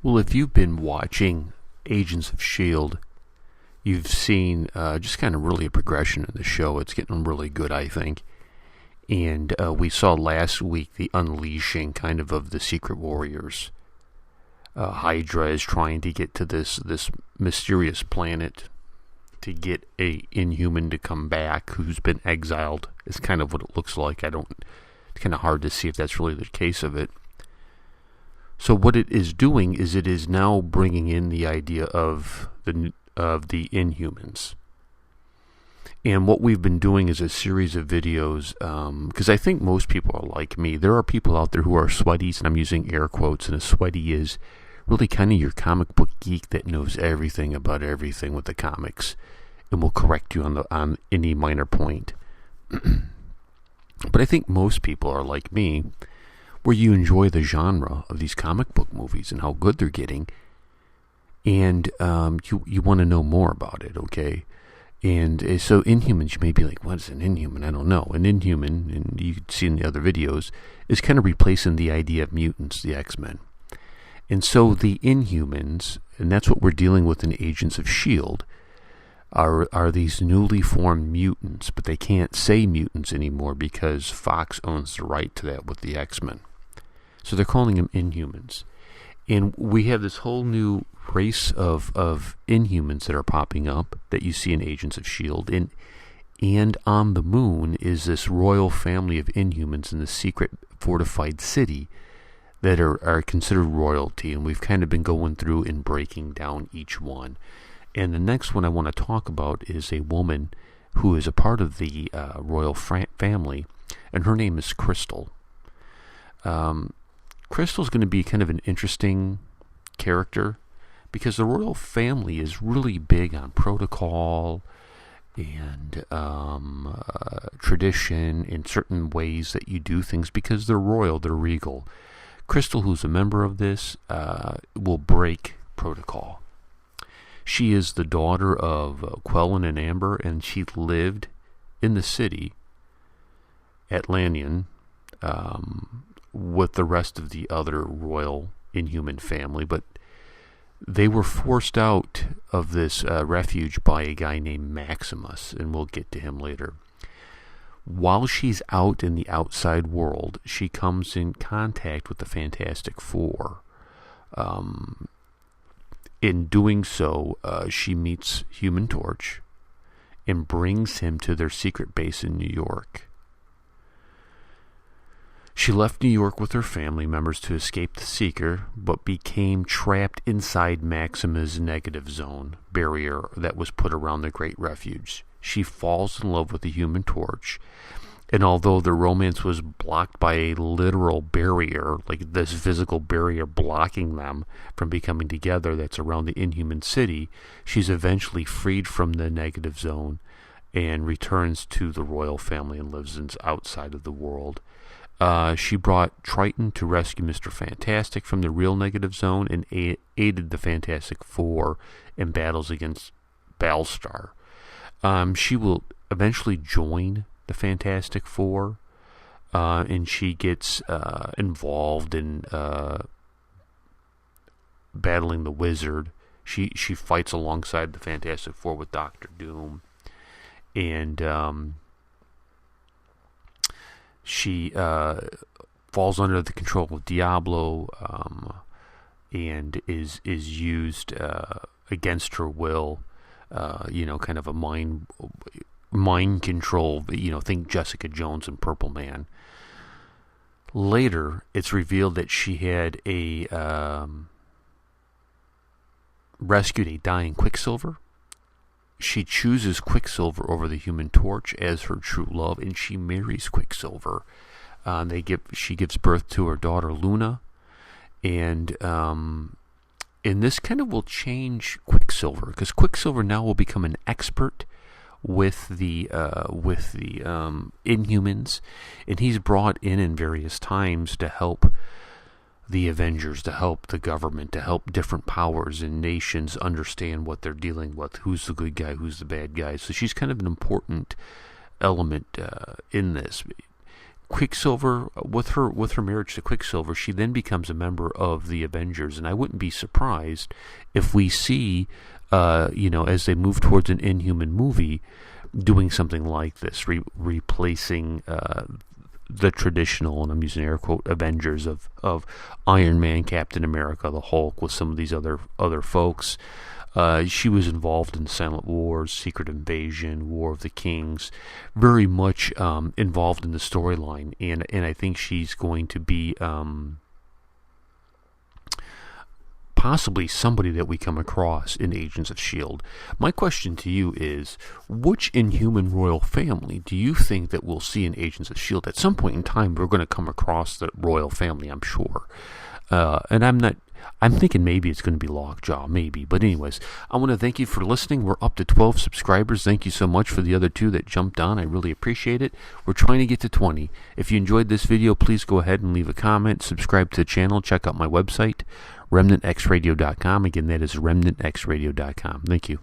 Well, if you've been watching Agents of S.H.I.E.L.D., you've seen just kind of really a progression in the show. It's getting really good, I think. And we saw last week the unleashing kind of the Secret Warriors. Hydra is trying to get to this mysterious planet to get a Inhuman to come back who's been exiled. It's kind of what it looks like. It's kind of hard to see if that's really the case of it. So what it is doing is it is now bringing in the idea of the Inhumans. And what we've been doing is a series of videos, because I think most people are like me. There are people out there who are sweaties, and I'm using air quotes, and a sweaty is really kind of your comic book geek that knows everything about everything with the comics and will correct you on any minor point. But I think most people are like me, where you enjoy the genre of these comic book movies and how good they're getting, and you want to know more about it, okay? And so Inhumans, you may be like, what is an Inhuman? I don't know. An Inhuman, and you can see in the other videos, is kind of replacing the idea of mutants, the X-Men. And so the Inhumans, and that's what we're dealing with in Agents of S.H.I.E.L.D., are these newly formed mutants, but they can't say mutants anymore because Fox owns the right to that with the X-Men. So they're calling them Inhumans. And we have this whole new race of Inhumans that are popping up that you see in Agents of S.H.I.E.L.D. And on the moon is this royal family of Inhumans in the secret fortified city that are considered royalty. And we've kind of been going through and breaking down each one. And the next one I want to talk about is a woman who is a part of the royal family, and her name is Crystal. Crystal's going to be kind of an interesting character because the royal family is really big on protocol and tradition in certain ways that you do things because they're royal, they're regal. Crystal, who's a member of this, will break protocol. She is the daughter of Quellan and Amber, and she lived in the city, Atlantean, with the rest of the other royal Inhuman family, but they were forced out of this refuge by a guy named Maximus, and we'll get to him later. While she's out in the outside world, she comes in contact with the Fantastic Four. In doing so, she meets Human Torch and brings him to their secret base in New York. She left New York with her family members to escape the Seeker, but became trapped inside Maximus' negative zone barrier that was put around the Great Refuge. She falls in love with the Human Torch, and although their romance was blocked by a literal barrier, like this physical barrier blocking them from becoming together that's around the Inhuman city, she's eventually freed from the negative zone and returns to the royal family and lives outside of the world. She brought Triton to rescue Mr. Fantastic from the real negative zone and aided the Fantastic Four in battles against Battlestar. She will eventually join the Fantastic Four, and she gets involved in battling the Wizard. She fights alongside the Fantastic Four with Doctor Doom, and she falls under the control of Diablo, and is used against her will. Kind of a mind control. Think Jessica Jones and Purple Man. Later, it's revealed that she had rescued a dying Quicksilver. She chooses Quicksilver over the Human Torch as her true love, and she marries Quicksilver. She gives birth to her daughter Luna, and this kind of will change Quicksilver, because Quicksilver now will become an expert with the Inhumans, and he's brought in various times to help the Avengers, to help the government, to help different powers and nations understand what they're dealing with, who's the good guy, who's the bad guy. So she's kind of an important element in this. Quicksilver, with her marriage to Quicksilver, she then becomes a member of the Avengers, and I wouldn't be surprised if we see, as they move towards an Inhuman movie, doing something like this, replacing the traditional, and I'm using air quote, Avengers of Iron Man, Captain America, the Hulk, with some of these other folks. She was involved in Silent Wars, Secret Invasion, War of the Kings, very much involved in the storyline, and I think she's going to be possibly somebody that we come across in Agents of S.H.I.E.L.D. My question to you is, which Inhuman royal family do you think that we'll see in Agents of S.H.I.E.L.D.? At some point in time, we're going to come across the royal family, I'm sure. And I'm thinking maybe it's going to be Lockjaw, maybe. But anyways, I want to thank you for listening. We're up to 12 subscribers. Thank you so much for the other 2 that jumped on. I really appreciate it. We're trying to get to 20. If you enjoyed this video, please go ahead and leave a comment. Subscribe to the channel. Check out my website, remnantxradio.com. Again, that is remnantxradio.com. Thank you.